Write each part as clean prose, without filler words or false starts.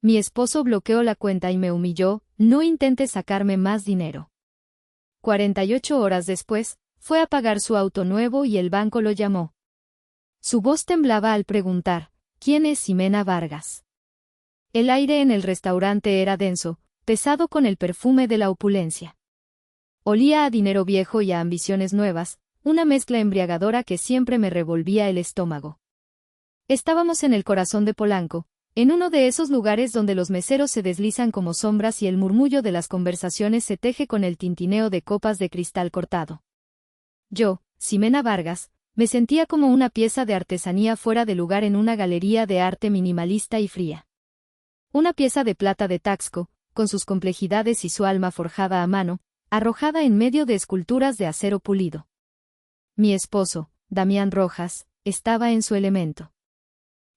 Mi esposo bloqueó la cuenta y me humilló, no intentes sacarme más dinero. 48 horas después, fue a pagar su auto nuevo y el banco lo llamó. Su voz temblaba al preguntar, ¿quién es Ximena Vargas? El aire en el restaurante era denso, pesado con el perfume de la opulencia. Olía a dinero viejo y a ambiciones nuevas, una mezcla embriagadora que siempre me revolvía el estómago. Estábamos en el corazón de Polanco, en uno de esos lugares donde los meseros se deslizan como sombras y el murmullo de las conversaciones se teje con el tintineo de copas de cristal cortado. Yo, Ximena Vargas, me sentía como una pieza de artesanía fuera de lugar en una galería de arte minimalista y fría. Una pieza de plata de Taxco, con sus complejidades y su alma forjada a mano, arrojada en medio de esculturas de acero pulido. Mi esposo, Damián Rojas, estaba en su elemento.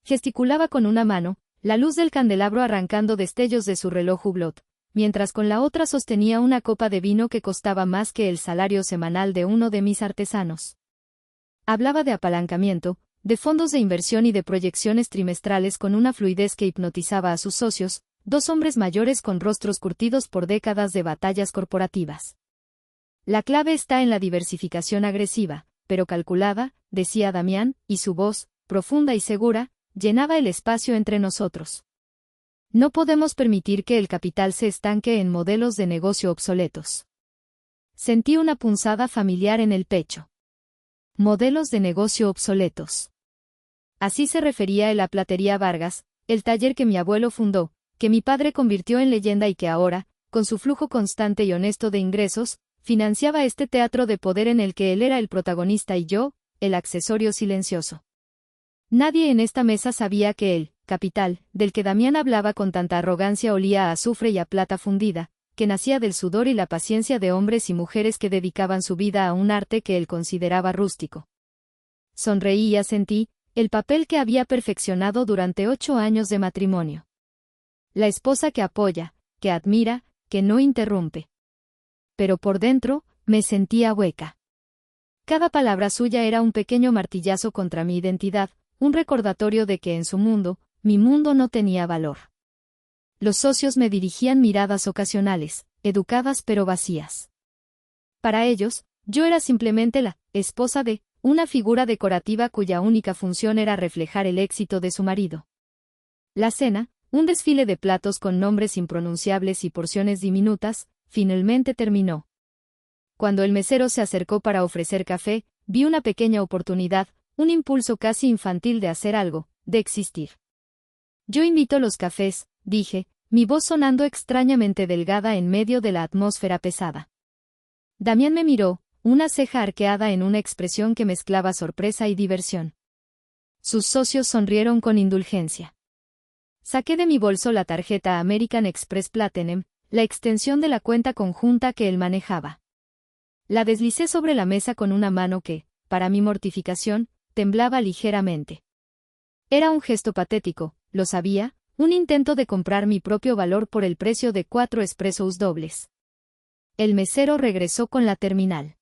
Gesticulaba con una mano, la luz del candelabro arrancando destellos de su reloj Hublot, mientras con la otra sostenía una copa de vino que costaba más que el salario semanal de uno de mis artesanos. Hablaba de apalancamiento, de fondos de inversión y de proyecciones trimestrales con una fluidez que hipnotizaba a sus socios, dos hombres mayores con rostros curtidos por décadas de batallas corporativas. La clave está en la diversificación agresiva, pero calculada, decía Damián, y su voz, profunda y segura, llenaba el espacio entre nosotros. No podemos permitir que el capital se estanque en modelos de negocio obsoletos. Sentí una punzada familiar en el pecho. Modelos de negocio obsoletos. Así se refería a la Platería Vargas, el taller que mi abuelo fundó, que mi padre convirtió en leyenda y que ahora, con su flujo constante y honesto de ingresos, financiaba este teatro de poder en el que él era el protagonista y yo, el accesorio silencioso. Nadie en esta mesa sabía que el capital, del que Damián hablaba con tanta arrogancia, olía a azufre y a plata fundida, que nacía del sudor y la paciencia de hombres y mujeres que dedicaban su vida a un arte que él consideraba rústico. Sonreí y asentí, el papel que había perfeccionado durante 8 años de matrimonio. La esposa que apoya, que admira, que no interrumpe. Pero por dentro, me sentía hueca. Cada palabra suya era un pequeño martillazo contra mi identidad, un recordatorio de que en su mundo, mi mundo no tenía valor. Los socios me dirigían miradas ocasionales, educadas pero vacías. Para ellos, yo era simplemente la esposa de una figura decorativa cuya única función era reflejar el éxito de su marido. La cena, un desfile de platos con nombres impronunciables y porciones diminutas, finalmente terminó. Cuando el mesero se acercó para ofrecer café, vi una pequeña oportunidad, un impulso casi infantil de hacer algo, de existir. Yo invito los cafés, dije, mi voz sonando extrañamente delgada en medio de la atmósfera pesada. Damián me miró, una ceja arqueada en una expresión que mezclaba sorpresa y diversión. Sus socios sonrieron con indulgencia. Saqué de mi bolso la tarjeta American Express Platinum, la extensión de la cuenta conjunta que él manejaba. La deslicé sobre la mesa con una mano que, para mi mortificación, temblaba ligeramente. Era un gesto patético, lo sabía, un intento de comprar mi propio valor por el precio de 4 espressos dobles. El mesero regresó con la terminal.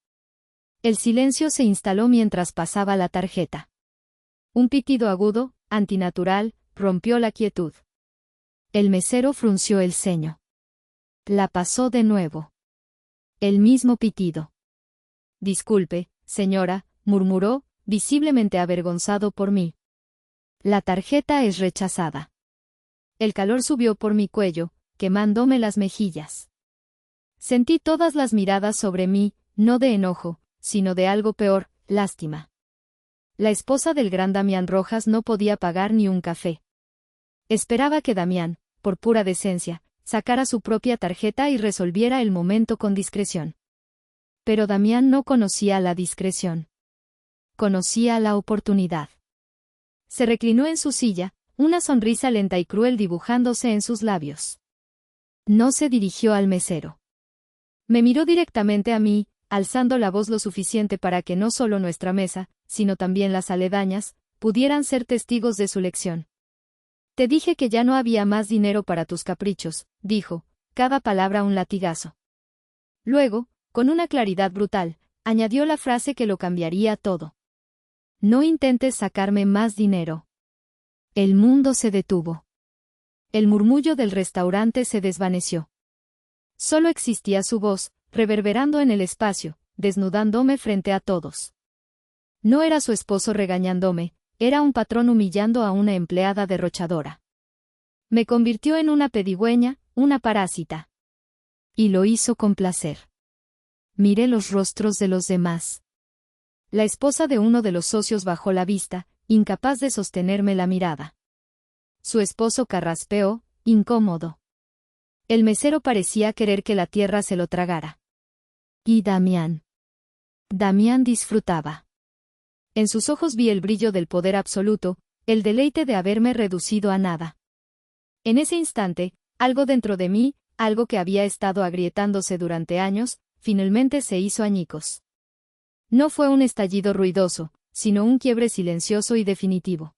El silencio se instaló mientras pasaba la tarjeta. Un pitido agudo, antinatural, rompió la quietud. El mesero frunció el ceño. La pasó de nuevo. El mismo pitido. Disculpe, señora, murmuró, visiblemente avergonzado por mí. La tarjeta es rechazada. El calor subió por mi cuello, quemándome las mejillas. Sentí todas las miradas sobre mí, no de enojo, sino de algo peor, lástima. La esposa del gran Damián Rojas no podía pagar ni un café. Esperaba que Damián, por pura decencia, sacara su propia tarjeta y resolviera el momento con discreción. Pero Damián no conocía la discreción. Conocía la oportunidad. Se reclinó en su silla, una sonrisa lenta y cruel dibujándose en sus labios. No se dirigió al mesero. Me miró directamente a mí, alzando la voz lo suficiente para que no solo nuestra mesa, sino también las aledañas, pudieran ser testigos de su lección. Te dije que ya no había más dinero para tus caprichos, dijo, cada palabra un latigazo. Luego, con una claridad brutal, añadió la frase que lo cambiaría todo. No intentes sacarme más dinero. El mundo se detuvo. El murmullo del restaurante se desvaneció. Solo existía su voz, reverberando en el espacio, desnudándome frente a todos. No era su esposo regañándome, era un patrón humillando a una empleada derrochadora. Me convirtió en una pedigüeña, una parásita. Y lo hizo con placer. Miré los rostros de los demás. La esposa de uno de los socios bajó la vista, incapaz de sostenerme la mirada. Su esposo carraspeó, incómodo. El mesero parecía querer que la tierra se lo tragara. Y Damián. Damián disfrutaba. En sus ojos vi el brillo del poder absoluto, el deleite de haberme reducido a nada. En ese instante, algo dentro de mí, algo que había estado agrietándose durante años, finalmente se hizo añicos. No fue un estallido ruidoso, sino un quiebre silencioso y definitivo.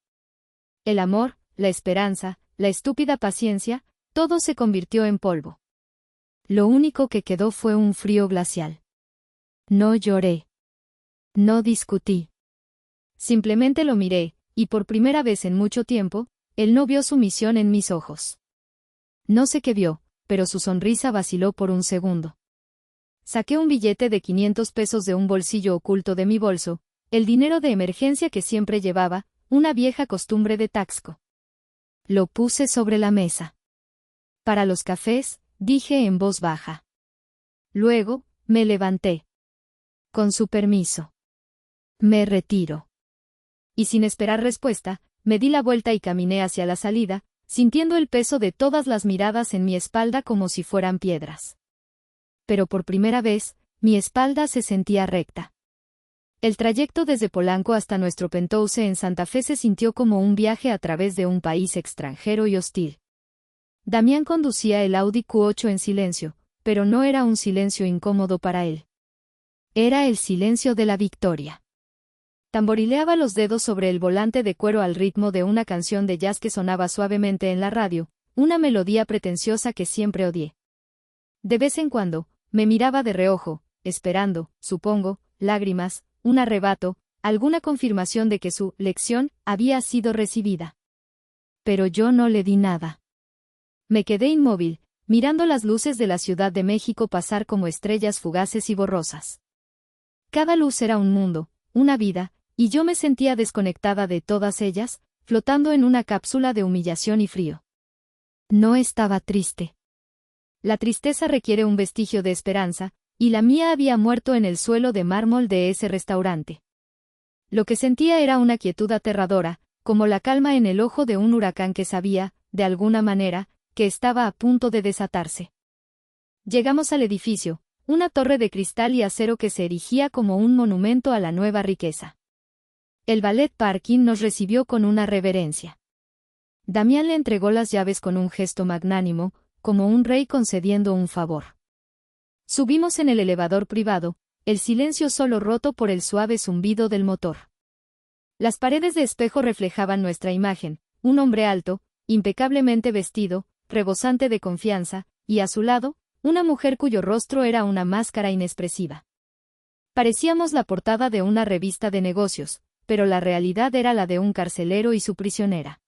El amor, la esperanza, la estúpida paciencia, todo se convirtió en polvo. Lo único que quedó fue un frío glacial. No lloré. No discutí. Simplemente lo miré, y por primera vez en mucho tiempo, él no vio sumisión en mis ojos. No sé qué vio, pero su sonrisa vaciló por un segundo. Saqué un billete de 500 pesos de un bolsillo oculto de mi bolso, el dinero de emergencia que siempre llevaba, una vieja costumbre de Taxco. Lo puse sobre la mesa. Para los cafés, dije en voz baja. Luego, me levanté. Con su permiso. Me retiro. Y sin esperar respuesta, me di la vuelta y caminé hacia la salida, sintiendo el peso de todas las miradas en mi espalda como si fueran piedras. Pero por primera vez, mi espalda se sentía recta. El trayecto desde Polanco hasta nuestro penthouse en Santa Fe se sintió como un viaje a través de un país extranjero y hostil. Damián conducía el Audi Q8 en silencio, pero no era un silencio incómodo para él. Era el silencio de la victoria. Tamborileaba los dedos sobre el volante de cuero al ritmo de una canción de jazz que sonaba suavemente en la radio, una melodía pretenciosa que siempre odié. De vez en cuando, me miraba de reojo, esperando, supongo, lágrimas, un arrebato, alguna confirmación de que su lección había sido recibida. Pero yo no le di nada. Me quedé inmóvil, mirando las luces de la Ciudad de México pasar como estrellas fugaces y borrosas. Cada luz era un mundo, una vida, y yo me sentía desconectada de todas ellas, flotando en una cápsula de humillación y frío. No estaba triste. La tristeza requiere un vestigio de esperanza, y la mía había muerto en el suelo de mármol de ese restaurante. Lo que sentía era una quietud aterradora, como la calma en el ojo de un huracán que sabía, de alguna manera, que estaba a punto de desatarse. Llegamos al edificio, una torre de cristal y acero que se erigía como un monumento a la nueva riqueza. El ballet parking nos recibió con una reverencia. Damián le entregó las llaves con un gesto magnánimo, como un rey concediendo un favor. Subimos en el elevador privado, el silencio solo roto por el suave zumbido del motor. Las paredes de espejo reflejaban nuestra imagen, un hombre alto, impecablemente vestido, rebosante de confianza, y a su lado, una mujer cuyo rostro era una máscara inexpresiva. Parecíamos la portada de una revista de negocios, pero la realidad era la de un carcelero y su prisionera.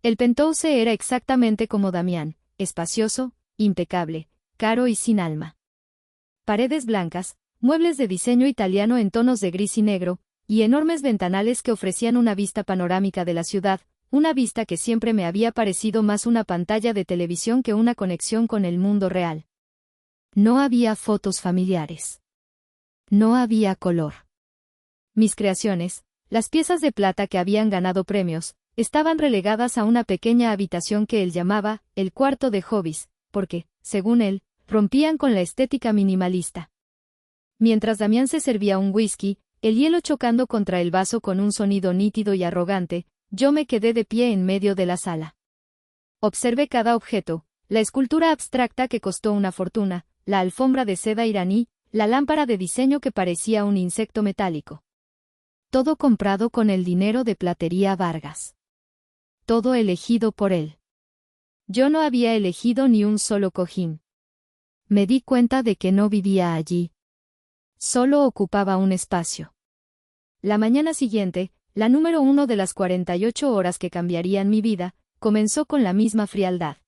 El penthouse era exactamente como Damián, espacioso, impecable, caro y sin alma. Paredes blancas, muebles de diseño italiano en tonos de gris y negro, y enormes ventanales que ofrecían una vista panorámica de la ciudad, una vista que siempre me había parecido más una pantalla de televisión que una conexión con el mundo real. No había fotos familiares. No había color. Mis creaciones, las piezas de plata que habían ganado premios, estaban relegadas a una pequeña habitación que él llamaba el cuarto de hobbies, porque, según él, rompían con la estética minimalista. Mientras Damián se servía un whisky, el hielo chocando contra el vaso con un sonido nítido y arrogante, yo me quedé de pie en medio de la sala. Observé cada objeto, la escultura abstracta que costó una fortuna, la alfombra de seda iraní, la lámpara de diseño que parecía un insecto metálico. Todo comprado con el dinero de Platería Vargas. Todo elegido por él. Yo no había elegido ni un solo cojín. Me di cuenta de que no vivía allí. Solo ocupaba un espacio. La mañana siguiente, la número 1 de las 48 horas que cambiarían mi vida, comenzó con la misma frialdad.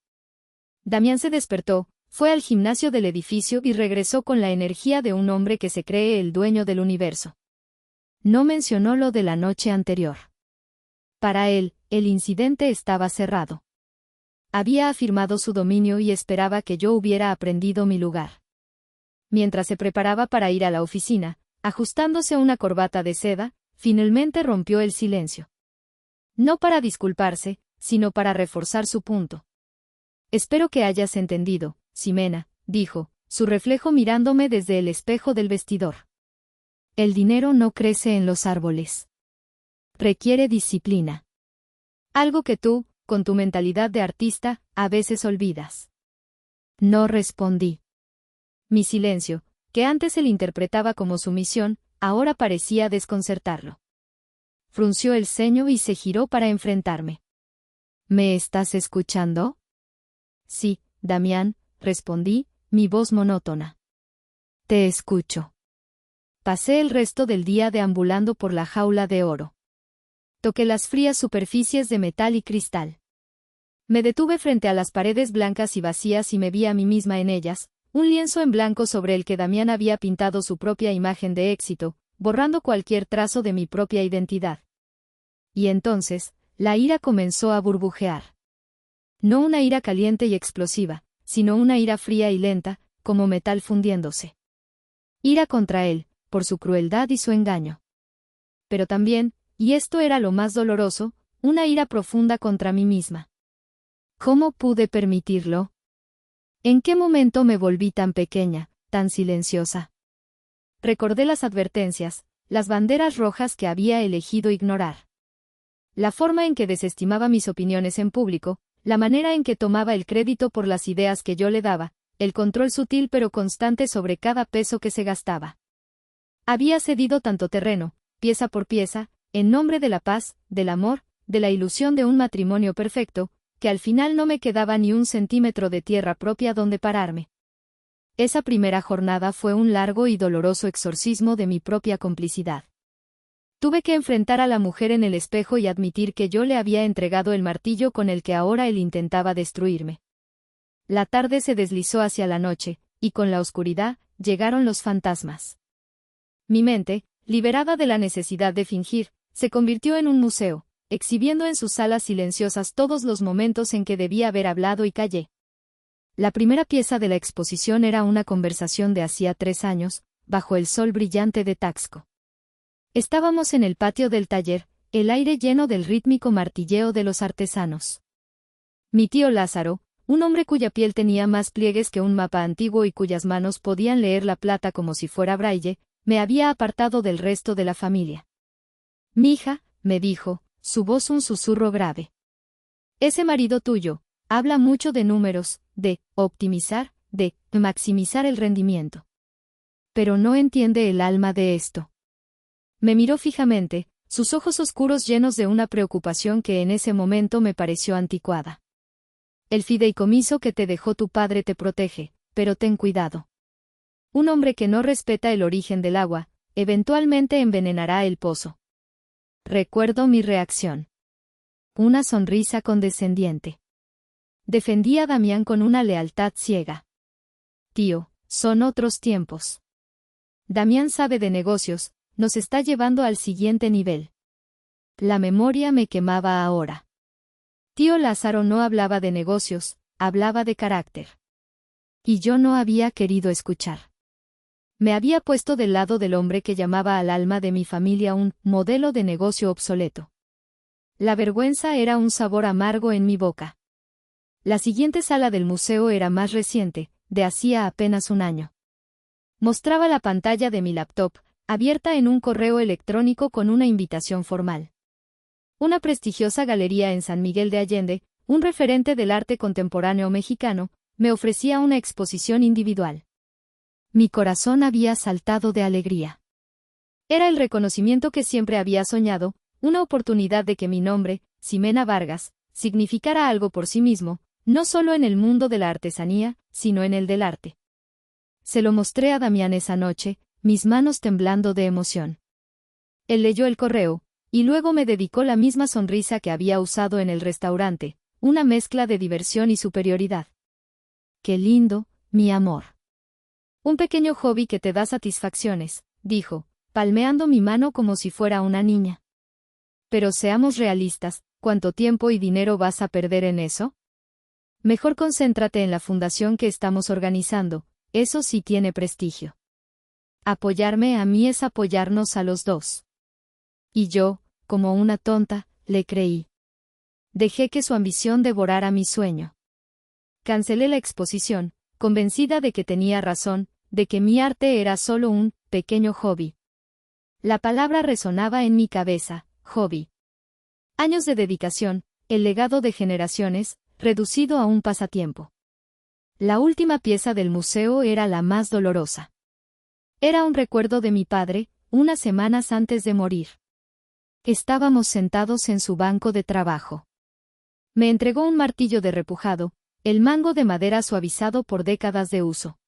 Damián se despertó, fue al gimnasio del edificio y regresó con la energía de un hombre que se cree el dueño del universo. No mencionó lo de la noche anterior. Para él, el incidente estaba cerrado. Había afirmado su dominio y esperaba que yo hubiera aprendido mi lugar. Mientras se preparaba para ir a la oficina, ajustándose una corbata de seda, finalmente rompió el silencio. No para disculparse, sino para reforzar su punto. Espero que hayas entendido, Ximena, dijo, su reflejo mirándome desde el espejo del vestidor. El dinero no crece en los árboles. Requiere disciplina. Algo que tú, con tu mentalidad de artista, a veces olvidas. No respondí. Mi silencio, que antes él interpretaba como sumisión, ahora parecía desconcertarlo. Frunció el ceño y se giró para enfrentarme. ¿Me estás escuchando? Sí, Damián, respondí, mi voz monótona. Te escucho. Pasé el resto del día deambulando por la jaula de oro. Toqué las frías superficies de metal y cristal. Me detuve frente a las paredes blancas y vacías y me vi a mí misma en ellas, un lienzo en blanco sobre el que Damián había pintado su propia imagen de éxito, borrando cualquier trazo de mi propia identidad. Y entonces, la ira comenzó a burbujear. No una ira caliente y explosiva, sino una ira fría y lenta, como metal fundiéndose. Ira contra él, por su crueldad y su engaño. Pero también, y esto era lo más doloroso, una ira profunda contra mí misma. ¿Cómo pude permitirlo? ¿En qué momento me volví tan pequeña, tan silenciosa? Recordé las advertencias, las banderas rojas que había elegido ignorar. La forma en que desestimaba mis opiniones en público, la manera en que tomaba el crédito por las ideas que yo le daba, el control sutil pero constante sobre cada peso que se gastaba. Había cedido tanto terreno, pieza por pieza, en nombre de la paz, del amor, de la ilusión de un matrimonio perfecto, que al final no me quedaba ni un centímetro de tierra propia donde pararme. Esa primera jornada fue un largo y doloroso exorcismo de mi propia complicidad. Tuve que enfrentar a la mujer en el espejo y admitir que yo le había entregado el martillo con el que ahora él intentaba destruirme. La tarde se deslizó hacia la noche, y con la oscuridad, llegaron los fantasmas. Mi mente, liberada de la necesidad de fingir, se convirtió en un museo, exhibiendo en sus salas silenciosas todos los momentos en que debía haber hablado y callé. La primera pieza de la exposición era una conversación de hacía 3 años, bajo el sol brillante de Taxco. Estábamos en el patio del taller, el aire lleno del rítmico martilleo de los artesanos. Mi tío Lázaro, un hombre cuya piel tenía más pliegues que un mapa antiguo y cuyas manos podían leer la plata como si fuera braille, me había apartado del resto de la familia. «Mija», me dijo, su voz un susurro grave. «Ese marido tuyo, habla mucho de números, de optimizar, de maximizar el rendimiento. Pero no entiende el alma de esto». Me miró fijamente, sus ojos oscuros llenos de una preocupación que en ese momento me pareció anticuada. «El fideicomiso que te dejó tu padre te protege, pero ten cuidado. Un hombre que no respeta el origen del agua, eventualmente envenenará el pozo». Recuerdo mi reacción. Una sonrisa condescendiente. Defendí a Damián con una lealtad ciega. «Tío, son otros tiempos. Damián sabe de negocios, nos está llevando al siguiente nivel». La memoria me quemaba ahora. Tío Lázaro no hablaba de negocios, hablaba de carácter. Y yo no había querido escuchar. Me había puesto del lado del hombre que llamaba al alma de mi familia un modelo de negocio obsoleto. La vergüenza era un sabor amargo en mi boca. La siguiente sala del museo era más reciente, de hacía apenas un año. Mostraba la pantalla de mi laptop, abierta en un correo electrónico con una invitación formal. Una prestigiosa galería en San Miguel de Allende, un referente del arte contemporáneo mexicano, me ofrecía una exposición individual. Mi corazón había saltado de alegría. Era el reconocimiento que siempre había soñado, una oportunidad de que mi nombre, Ximena Vargas, significara algo por sí mismo, no solo en el mundo de la artesanía, sino en el del arte. Se lo mostré a Damián esa noche, mis manos temblando de emoción. Él leyó el correo, y luego me dedicó la misma sonrisa que había usado en el restaurante, una mezcla de diversión y superioridad. Qué lindo, mi amor. Un pequeño hobby que te da satisfacciones, dijo, palmeando mi mano como si fuera una niña. Pero seamos realistas, ¿cuánto tiempo y dinero vas a perder en eso? Mejor concéntrate en la fundación que estamos organizando, eso sí tiene prestigio. Apoyarme a mí es apoyarnos a los dos. Y yo, como una tonta, le creí. Dejé que su ambición devorara mi sueño. Cancelé la exposición, convencida de que tenía razón, de que mi arte era solo un pequeño hobby. La palabra resonaba en mi cabeza, hobby. Años de dedicación, el legado de generaciones, reducido a un pasatiempo. La última pieza del museo era la más dolorosa. Era un recuerdo de mi padre, unas semanas antes de morir. Estábamos sentados en su banco de trabajo. Me entregó un martillo de repujado, el mango de madera suavizado por décadas de uso.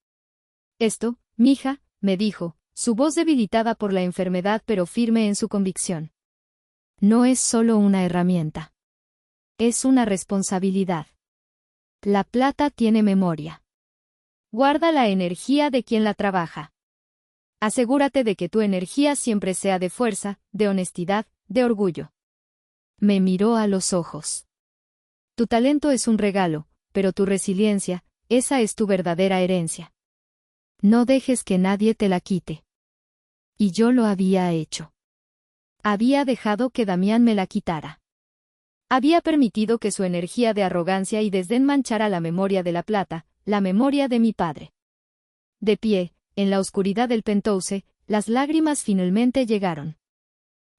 Esto, mija, me dijo, su voz debilitada por la enfermedad pero firme en su convicción. No es solo una herramienta. Es una responsabilidad. La plata tiene memoria. Guarda la energía de quien la trabaja. Asegúrate de que tu energía siempre sea de fuerza, de honestidad, de orgullo. Me miró a los ojos. Tu talento es un regalo, pero tu resiliencia, esa es tu verdadera herencia. No dejes que nadie te la quite. Y yo lo había hecho. Había dejado que Damián me la quitara. Había permitido que su energía de arrogancia y desdén manchara la memoria de la plata, la memoria de mi padre. De pie, en la oscuridad del penthouse, las lágrimas finalmente llegaron.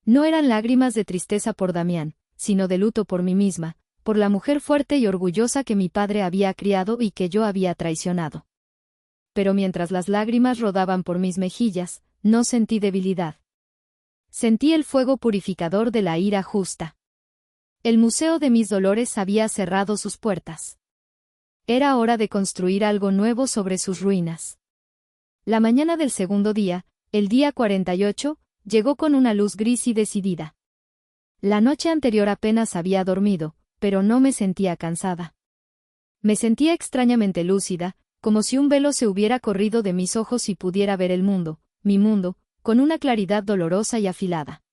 No eran lágrimas de tristeza por Damián, sino de luto por mí misma, por la mujer fuerte y orgullosa que mi padre había criado y que yo había traicionado. Pero mientras las lágrimas rodaban por mis mejillas, no sentí debilidad. Sentí el fuego purificador de la ira justa. El museo de mis dolores había cerrado sus puertas. Era hora de construir algo nuevo sobre sus ruinas. La mañana del segundo día, el día 48, llegó con una luz gris y decidida. La noche anterior apenas había dormido, pero no me sentía cansada. Me sentía extrañamente lúcida, como si un velo se hubiera corrido de mis ojos y pudiera ver el mundo, mi mundo, con una claridad dolorosa y afilada.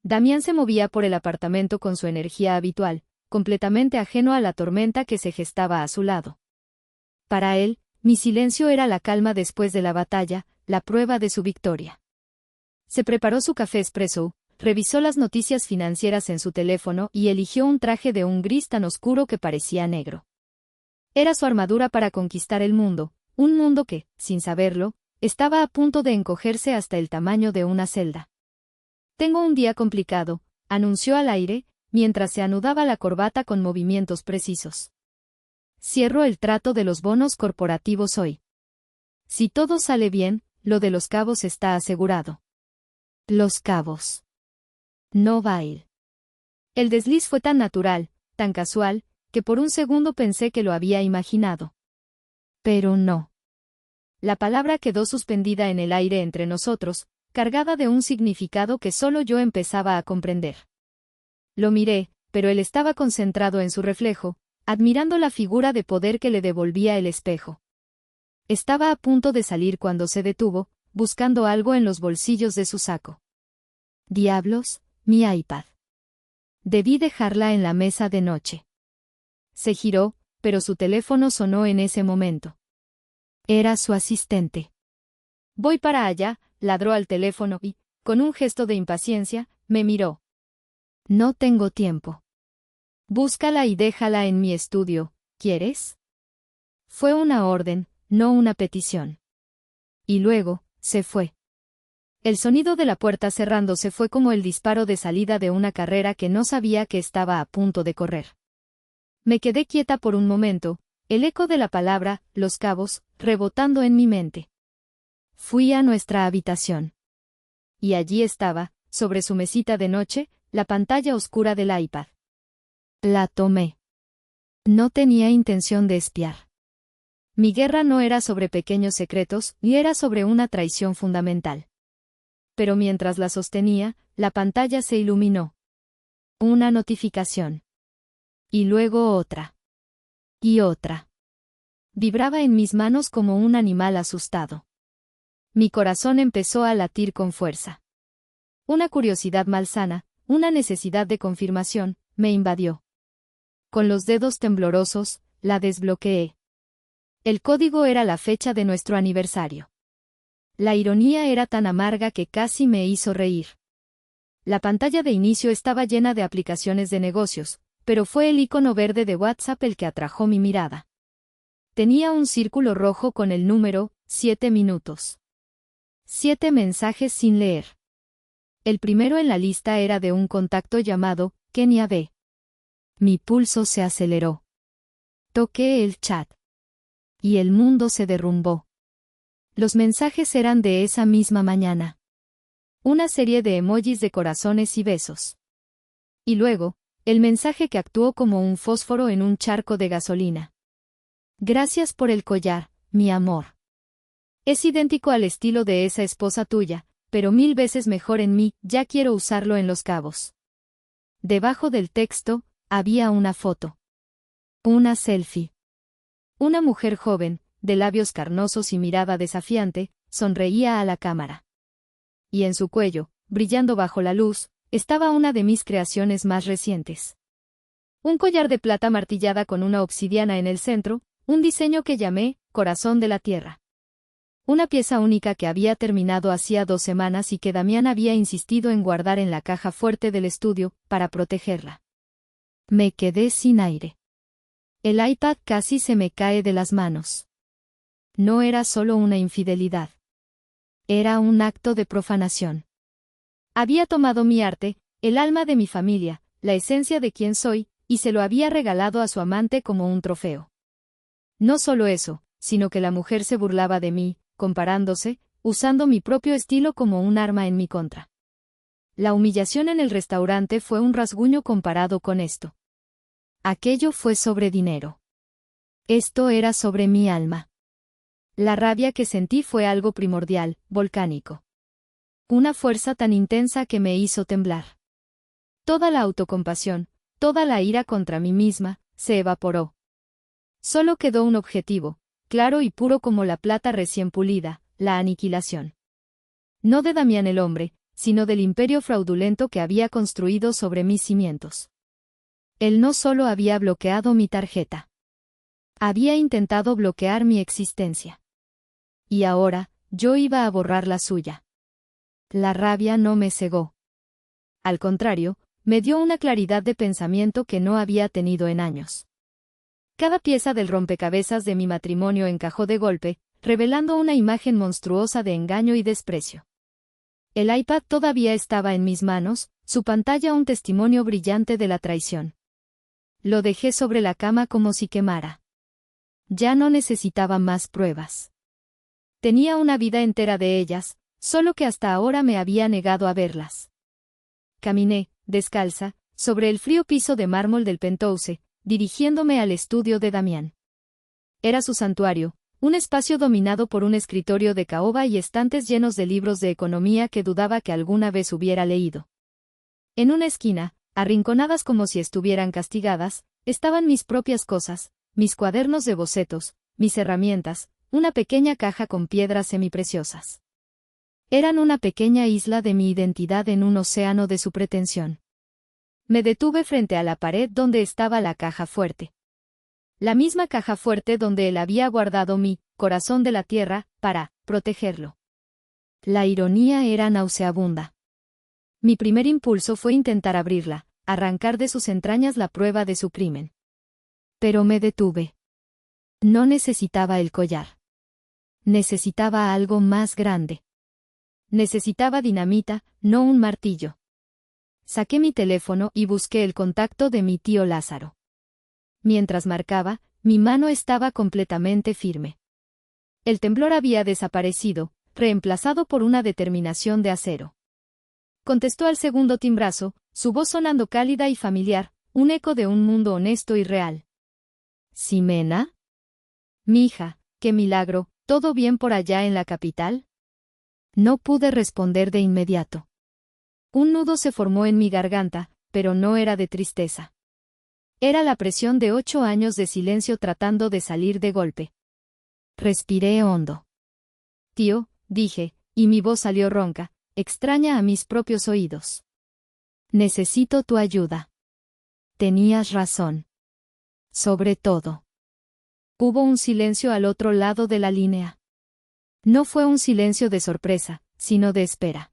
Damián se movía por el apartamento con su energía habitual, completamente ajeno a la tormenta que se gestaba a su lado. Para él, mi silencio era la calma después de la batalla, la prueba de su victoria. Se preparó su café espresso, revisó las noticias financieras en su teléfono y eligió un traje de un gris tan oscuro que parecía negro. Era su armadura para conquistar el mundo, un mundo que, sin saberlo, estaba a punto de encogerse hasta el tamaño de una celda. Tengo un día complicado, anunció al aire, mientras se anudaba la corbata con movimientos precisos. Cierro el trato de los bonos corporativos hoy. Si todo sale bien, lo de Los Cabos está asegurado. Los Cabos. No bail. El desliz fue tan natural, tan casual, que por un segundo pensé que lo había imaginado. Pero no. La palabra quedó suspendida en el aire entre nosotros, cargada de un significado que solo yo empezaba a comprender. Lo miré, pero él estaba concentrado en su reflejo, admirando la figura de poder que le devolvía el espejo. Estaba a punto de salir cuando se detuvo, buscando algo en los bolsillos de su saco. Diablos, mi iPad. Debí dejarla en la mesa de noche. Se giró, pero su teléfono sonó en ese momento. Era su asistente. Voy para allá, ladró al teléfono y, con un gesto de impaciencia, me miró. No tengo tiempo. Búscala y déjala en mi estudio, ¿quieres? Fue una orden, no una petición. Y luego, se fue. El sonido de la puerta cerrándose fue como el disparo de salida de una carrera que no sabía que estaba a punto de correr. Me quedé quieta por un momento, el eco de la palabra, Los Cabos, rebotando en mi mente. Fui a nuestra habitación. Y allí estaba, sobre su mesita de noche, la pantalla oscura del iPad. La tomé. No tenía intención de espiar. Mi guerra no era sobre pequeños secretos, ni era sobre una traición fundamental. Pero mientras la sostenía, la pantalla se iluminó. Una notificación. Y luego otra. Y otra. Vibraba en mis manos como un animal asustado. Mi corazón empezó a latir con fuerza. Una curiosidad malsana, una necesidad de confirmación, me invadió. Con los dedos temblorosos, la desbloqueé. El código era la fecha de nuestro aniversario. La ironía era tan amarga que casi me hizo reír. La pantalla de inicio estaba llena de aplicaciones de negocios, pero fue el icono verde de WhatsApp el que atrajo mi mirada. Tenía un círculo rojo con el número 7 minutos. 7 mensajes sin leer. El primero en la lista era de un contacto llamado Kenia B. Mi pulso se aceleró. Toqué el chat. Y el mundo se derrumbó. Los mensajes eran de esa misma mañana. Una serie de emojis de corazones y besos. Y luego, el mensaje que actuó como un fósforo en un charco de gasolina. Gracias por el collar, mi amor. Es idéntico al estilo de esa esposa tuya, pero 1000 veces mejor en mí, ya quiero usarlo en Los Cabos. Debajo del texto, había una foto. Una selfie. Una mujer joven, de labios carnosos y mirada desafiante, sonreía a la cámara. Y en su cuello, brillando bajo la luz, estaba una de mis creaciones más recientes. Un collar de plata martillada con una obsidiana en el centro, un diseño que llamé Corazón de la Tierra. Una pieza única que había terminado hacía 2 semanas y que Damián había insistido en guardar en la caja fuerte del estudio, para protegerla. Me quedé sin aire. El iPad casi se me cae de las manos. No era solo una infidelidad. Era un acto de profanación. Había tomado mi arte, el alma de mi familia, la esencia de quién soy, y se lo había regalado a su amante como un trofeo. No solo eso, sino que la mujer se burlaba de mí, comparándose, usando mi propio estilo como un arma en mi contra. La humillación en el restaurante fue un rasguño comparado con esto. Aquello fue sobre dinero. Esto era sobre mi alma. La rabia que sentí fue algo primordial, volcánico. Una fuerza tan intensa que me hizo temblar. Toda la autocompasión, toda la ira contra mí misma, se evaporó. Solo quedó un objetivo, claro y puro como la plata recién pulida, la aniquilación. No de Damián el hombre, sino del imperio fraudulento que había construido sobre mis cimientos. Él no solo había bloqueado mi tarjeta. Había intentado bloquear mi existencia. Y ahora, yo iba a borrar la suya. La rabia no me cegó. Al contrario, me dio una claridad de pensamiento que no había tenido en años. Cada pieza del rompecabezas de mi matrimonio encajó de golpe, revelando una imagen monstruosa de engaño y desprecio. El iPad todavía estaba en mis manos, su pantalla un testimonio brillante de la traición. Lo dejé sobre la cama como si quemara. Ya no necesitaba más pruebas. Tenía una vida entera de ellas, solo que hasta ahora me había negado a verlas. Caminé, descalza, sobre el frío piso de mármol del penthouse, dirigiéndome al estudio de Damián. Era su santuario, un espacio dominado por un escritorio de caoba y estantes llenos de libros de economía que dudaba que alguna vez hubiera leído. En una esquina, arrinconadas como si estuvieran castigadas, estaban mis propias cosas, mis cuadernos de bocetos, mis herramientas, una pequeña caja con piedras semipreciosas. Eran una pequeña isla de mi identidad en un océano de su pretensión. Me detuve frente a la pared donde estaba la caja fuerte. La misma caja fuerte donde él había guardado mi corazón de la tierra, para protegerlo. La ironía era nauseabunda. Mi primer impulso fue intentar abrirla, arrancar de sus entrañas la prueba de su crimen. Pero me detuve. No necesitaba el collar. Necesitaba algo más grande. Necesitaba dinamita, no un martillo. Saqué mi teléfono y busqué el contacto de mi tío Lázaro. Mientras marcaba, mi mano estaba completamente firme. El temblor había desaparecido, reemplazado por una determinación de acero. Contestó al segundo timbrazo, su voz sonando cálida y familiar, un eco de un mundo honesto y real. ¿Ximena? Mi hija, qué milagro, ¿todo bien por allá en la capital? No pude responder de inmediato. Un nudo se formó en mi garganta, pero no era de tristeza. Era la presión de 8 años de silencio tratando de salir de golpe. Respiré hondo. Tío, dije, y mi voz salió ronca, extraña a mis propios oídos. Necesito tu ayuda. Tenías razón. Sobre todo. Hubo un silencio al otro lado de la línea. No fue un silencio de sorpresa, sino de espera.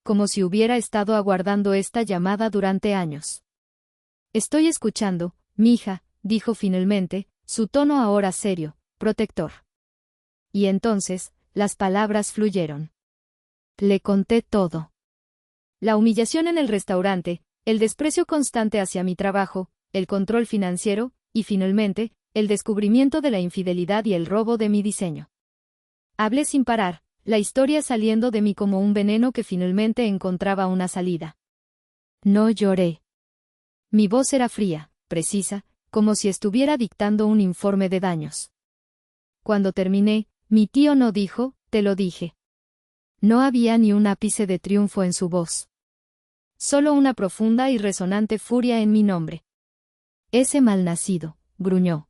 Como si hubiera estado aguardando esta llamada durante años. Estoy escuchando, mija, dijo finalmente, su tono ahora serio, protector. Y entonces, las palabras fluyeron. Le conté todo. La humillación en el restaurante, el desprecio constante hacia mi trabajo, el control financiero, y finalmente, el descubrimiento de la infidelidad y el robo de mi diseño. Hablé sin parar, la historia saliendo de mí como un veneno que finalmente encontraba una salida. No lloré. Mi voz era fría, precisa, como si estuviera dictando un informe de daños. Cuando terminé, mi tío no dijo, te lo dije. No había ni un ápice de triunfo en su voz. Solo una profunda y resonante furia en mi nombre. Ese malnacido, gruñó.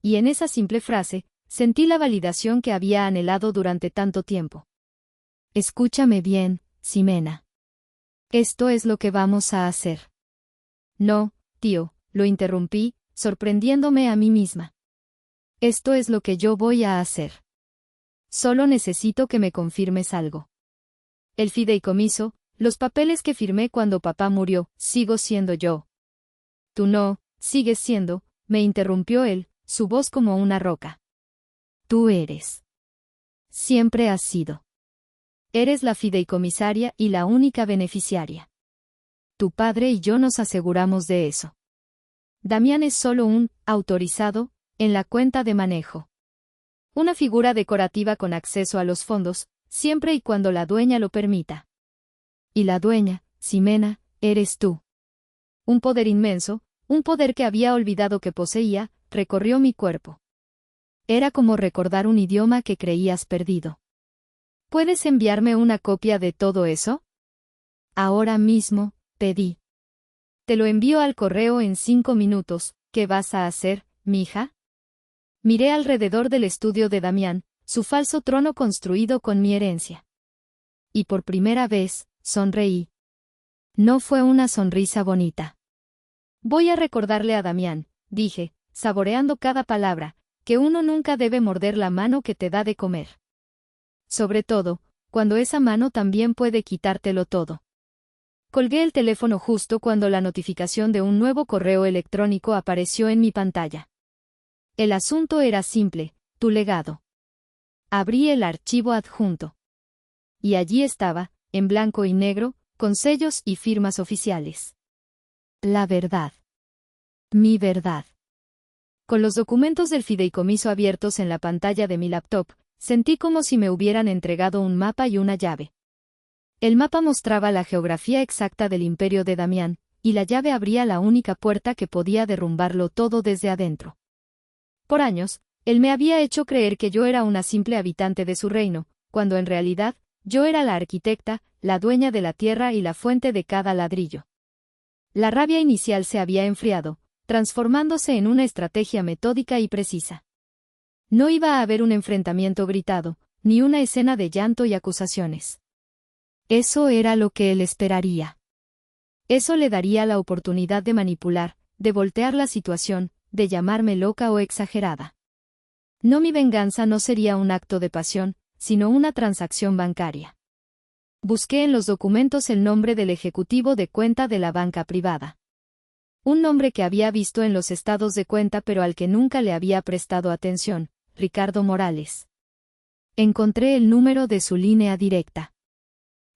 Y en esa simple frase, sentí la validación que había anhelado durante tanto tiempo. Escúchame bien, Ximena. Esto es lo que vamos a hacer. No, tío, lo interrumpí, sorprendiéndome a mí misma. Esto es lo que yo voy a hacer. Solo necesito que me confirmes algo. El fideicomiso, los papeles que firmé cuando papá murió, sigo siendo yo. Tú no, sigues siendo, me interrumpió él, su voz como una roca. Tú eres. Siempre has sido. Eres la fideicomisaria y la única beneficiaria. Tu padre y yo nos aseguramos de eso. Damián es solo un autorizado en la cuenta de manejo. Una figura decorativa con acceso a los fondos, siempre y cuando la dueña lo permita. Y la dueña, Ximena, eres tú. Un poder inmenso, un poder que había olvidado que poseía, recorrió mi cuerpo. Era como recordar un idioma que creías perdido. ¿Puedes enviarme una copia de todo eso? Ahora mismo, pedí. Te lo envío al correo en 5 minutos, ¿qué vas a hacer, mija? Miré alrededor del estudio de Damián, su falso trono construido con mi herencia. Y por primera vez, sonreí. No fue una sonrisa bonita. Voy a recordarle a Damián, dije, saboreando cada palabra, que uno nunca debe morder la mano que te da de comer. Sobre todo, cuando esa mano también puede quitártelo todo. Colgué el teléfono justo cuando la notificación de un nuevo correo electrónico apareció en mi pantalla. El asunto era simple, tu legado. Abrí el archivo adjunto. Y allí estaba, en blanco y negro, con sellos y firmas oficiales. La verdad. Mi verdad. Con los documentos del fideicomiso abiertos en la pantalla de mi laptop, sentí como si me hubieran entregado un mapa y una llave. El mapa mostraba la geografía exacta del imperio de Damián, y la llave abría la única puerta que podía derrumbarlo todo desde adentro. Por años, él me había hecho creer que yo era una simple habitante de su reino, cuando en realidad, yo era la arquitecta, la dueña de la tierra y la fuente de cada ladrillo. La rabia inicial se había enfriado, transformándose en una estrategia metódica y precisa. No iba a haber un enfrentamiento gritado, ni una escena de llanto y acusaciones. Eso era lo que él esperaría. Eso le daría la oportunidad de manipular, de voltear la situación, de llamarme loca o exagerada. No, mi venganza no sería un acto de pasión, sino una transacción bancaria. Busqué en los documentos el nombre del ejecutivo de cuenta de la banca privada. Un nombre que había visto en los estados de cuenta pero al que nunca le había prestado atención, Ricardo Morales. Encontré el número de su línea directa.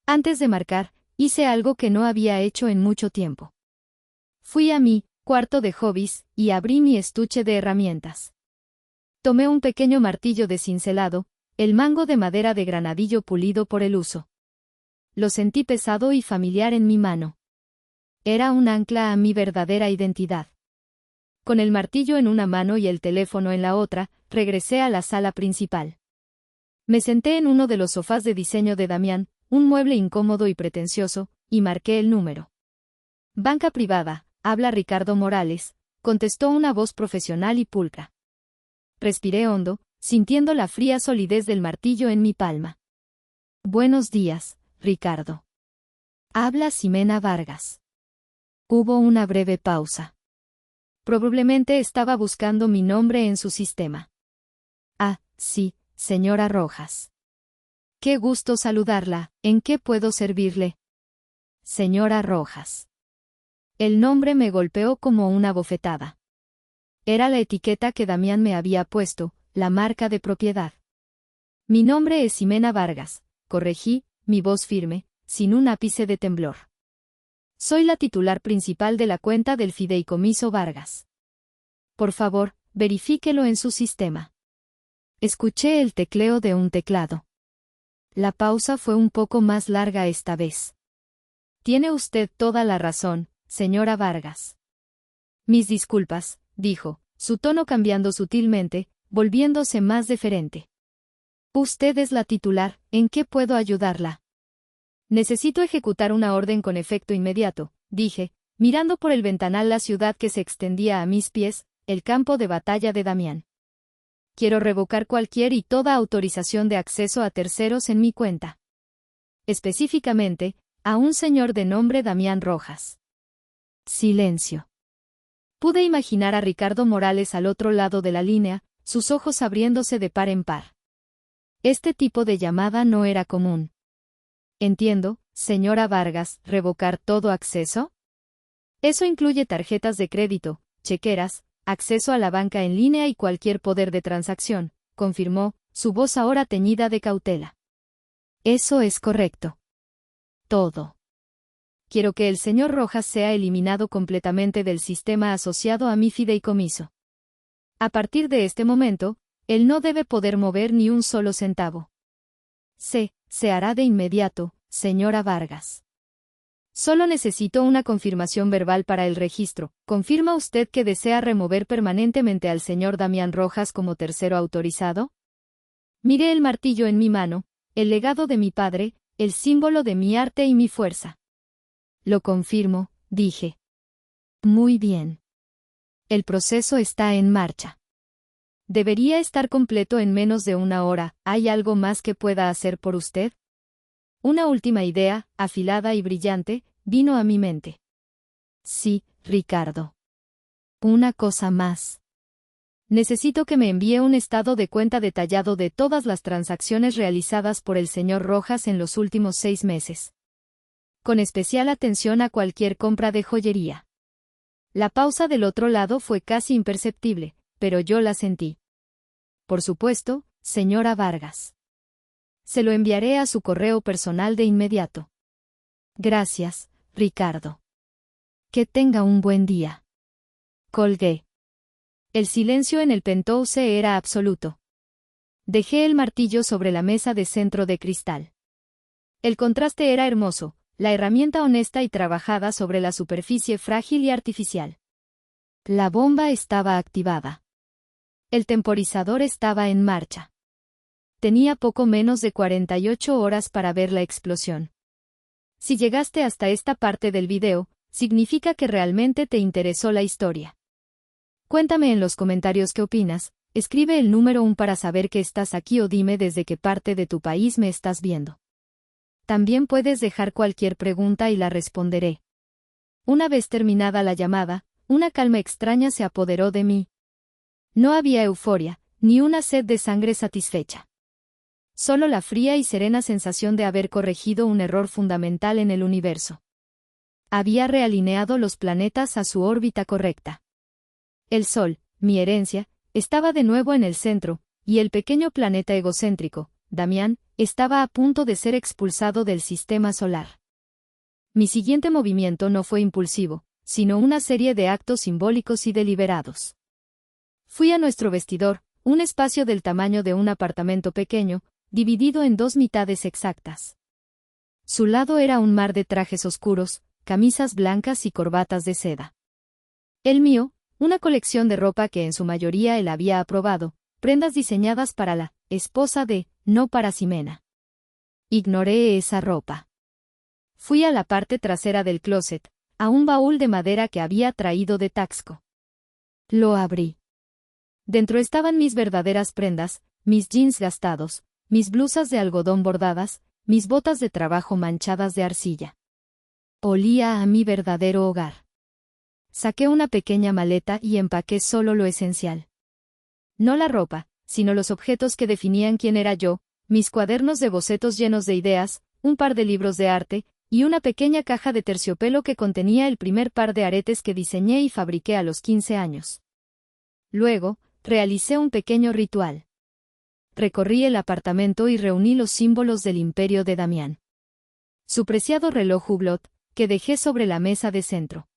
Antes de marcar, hice algo que no había hecho en mucho tiempo. Fui a mi cuarto de hobbies y abrí mi estuche de herramientas. Tomé un pequeño martillo de cincelado, el mango de madera de granadillo pulido por el uso. Lo sentí pesado y familiar en mi mano. Era un ancla a mi verdadera identidad. Con el martillo en una mano y el teléfono en la otra, regresé a la sala principal. Me senté en uno de los sofás de diseño de Damián, un mueble incómodo y pretencioso, y marqué el número. Banca privada, habla Ricardo Morales, contestó una voz profesional y pulcra. Respiré hondo, sintiendo la fría solidez del martillo en mi palma. Buenos días, Ricardo. Habla Ximena Vargas. Hubo una breve pausa. Probablemente estaba buscando mi nombre en su sistema. Ah, sí, señora Rojas. Qué gusto saludarla, ¿en qué puedo servirle? Señora Rojas. El nombre me golpeó como una bofetada. Era la etiqueta que Damián me había puesto, la marca de propiedad. Mi nombre es Ximena Vargas, corregí, mi voz firme, sin un ápice de temblor. Soy la titular principal de la cuenta del fideicomiso Vargas. Por favor, verifíquelo en su sistema. Escuché el tecleo de un teclado. La pausa fue un poco más larga esta vez. Tiene usted toda la razón, señora Vargas. Mis disculpas, dijo, su tono cambiando sutilmente, volviéndose más deferente. Usted es la titular, ¿en qué puedo ayudarla? Necesito ejecutar una orden con efecto inmediato, dije, mirando por el ventanal la ciudad que se extendía a mis pies, el campo de batalla de Damián. Quiero revocar cualquier y toda autorización de acceso a terceros en mi cuenta. Específicamente, a un señor de nombre Damián Rojas. Silencio. Pude imaginar a Ricardo Morales al otro lado de la línea, sus ojos abriéndose de par en par. Este tipo de llamada no era común. Entiendo, señora Vargas, ¿revocar todo acceso? Eso incluye tarjetas de crédito, chequeras, acceso a la banca en línea y cualquier poder de transacción, confirmó, su voz ahora teñida de cautela. Eso es correcto. Todo. Quiero que el señor Rojas sea eliminado completamente del sistema asociado a mi fideicomiso. A partir de este momento, él no debe poder mover ni un solo centavo. Se hará de inmediato, señora Vargas. Solo necesito una confirmación verbal para el registro. ¿Confirma usted que desea remover permanentemente al señor Damián Rojas como tercero autorizado? Miré el martillo en mi mano, el legado de mi padre, el símbolo de mi arte y mi fuerza. Lo confirmo, dije. Muy bien. El proceso está en marcha. Debería estar completo en menos de una hora. ¿Hay algo más que pueda hacer por usted? Una última idea, afilada y brillante, vino a mi mente. Sí, Ricardo. Una cosa más. Necesito que me envíe un estado de cuenta detallado de todas las transacciones realizadas por el señor Rojas en los últimos 6 meses. Con especial atención a cualquier compra de joyería. La pausa del otro lado fue casi imperceptible, pero yo la sentí. Por supuesto, señora Vargas. Se lo enviaré a su correo personal de inmediato. Gracias, Ricardo. Que tenga un buen día. Colgué. El silencio en el penthouse era absoluto. Dejé el martillo sobre la mesa de centro de cristal. El contraste era hermoso, la herramienta honesta y trabajada sobre la superficie frágil y artificial. La bomba estaba activada. El temporizador estaba en marcha. Tenía poco menos de 48 horas para ver la explosión. Si llegaste hasta esta parte del video, significa que realmente te interesó la historia. Cuéntame en los comentarios qué opinas, escribe el número 1 para saber que estás aquí o dime desde qué parte de tu país me estás viendo. También puedes dejar cualquier pregunta y la responderé. Una vez terminada la llamada, una calma extraña se apoderó de mí. No había euforia, ni una sed de sangre satisfecha. Solo la fría y serena sensación de haber corregido un error fundamental en el universo. Había realineado los planetas a su órbita correcta. El Sol, mi herencia, estaba de nuevo en el centro, y el pequeño planeta egocéntrico, Damián, estaba a punto de ser expulsado del sistema solar. Mi siguiente movimiento no fue impulsivo, sino una serie de actos simbólicos y deliberados. Fui a nuestro vestidor, un espacio del tamaño de un apartamento pequeño, dividido en 2 mitades exactas. Su lado era un mar de trajes oscuros, camisas blancas y corbatas de seda. El mío, una colección de ropa que en su mayoría él había aprobado, prendas diseñadas para la esposa de, no para Ximena. Ignoré esa ropa. Fui a la parte trasera del closet, a un baúl de madera que había traído de Taxco. Lo abrí. Dentro estaban mis verdaderas prendas, mis jeans gastados, mis blusas de algodón bordadas, mis botas de trabajo manchadas de arcilla. Olía a mi verdadero hogar. Saqué una pequeña maleta y empaqué solo lo esencial. No la ropa, sino los objetos que definían quién era yo, mis cuadernos de bocetos llenos de ideas, un par de libros de arte, y una pequeña caja de terciopelo que contenía el primer par de aretes que diseñé y fabriqué a los 15 años. Luego, realicé un pequeño ritual. Recorrí el apartamento y reuní los símbolos del imperio de Damián. Su preciado reloj Hublot, que dejé sobre la mesa de centro.